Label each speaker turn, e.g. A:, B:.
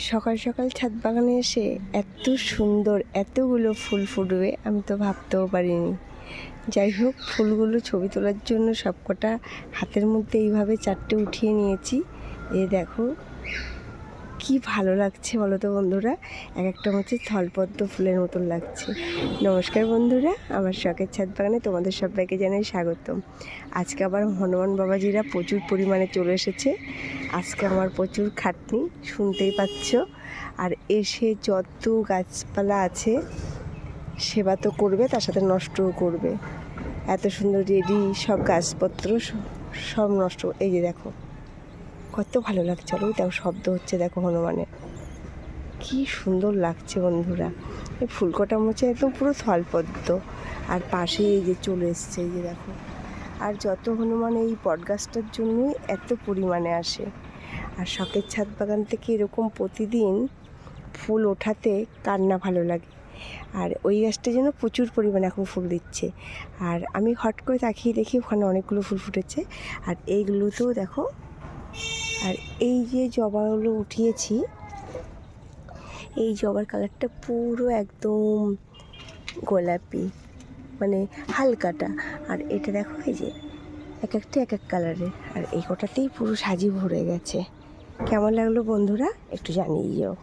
A: সকাল সকাল ছাদ বাগানে এসে এত সুন্দর এতগুলো ফুল ফুটবে আমি তো ভাবতেও পারিনি। যাই হোক, ফুলগুলো ছবি তোলার জন্য সবকটা হাতের মধ্যে এইভাবে চারটে উঠিয়ে নিয়েছি। এই দেখো কি ভালো লাগছে বলো তো বন্ধুরা, এক একটা হচ্ছে স্থলপদ্ম ফুলের মতন লাগছে। নমস্কার বন্ধুরা, আমার শখের ছাদ বাগানে তোমাদের সবাইকে জানাই স্বাগতম। আজকে আবার হনুমান বাবাজিরা প্রচুর পরিমাণে চলে এসেছে। আজকে আমার প্রচুর খাটনি, শুনতেই পাচ্ছ। আর এসে যত গাছপালা আছে সেবা তো করবে, তার সাথে নষ্টও করবে। এত সুন্দর রেডি সব গাছপত্র সব নষ্ট। এই যে দেখো কত ভালো লাগছে, চলো দেখো শব্দ হচ্ছে, দেখো হনুমানের কি সুন্দর লাগছে বন্ধুরা। এই ফুলকটা মুছে একদম পুরো স্থলপদ্ম, আর পাশে এই যে চলে এসছে, এই যে দেখো। আর যত হনুমান এই বটগাছটার জন্যই এত পরিমাণে আসে। আর শখের ছাদ বাগান থেকে এরকম প্রতিদিন ফুল ওঠাতে কার না ভালো লাগে। আর ওই গাছটা যেন প্রচুর পরিমাণে এখন ফুল দিচ্ছে। আর আমি হট করে তাকিয়ে দেখি ওখানে অনেকগুলো ফুল ফুটেছে। আর এইগুলোতেও দেখো। আর এই যে জবাগুলো উঠিয়েছি, এই জবার কালারটা পুরো একদম গোলাপি, মানে হালকাটা। আর এটা দেখো এই যে এক একটা এক এক কালারের, আর এই কটাতেই পুরো সাজি ভরে গেছে। কেমন লাগলো বন্ধুরা একটু জানিয়ে যাও।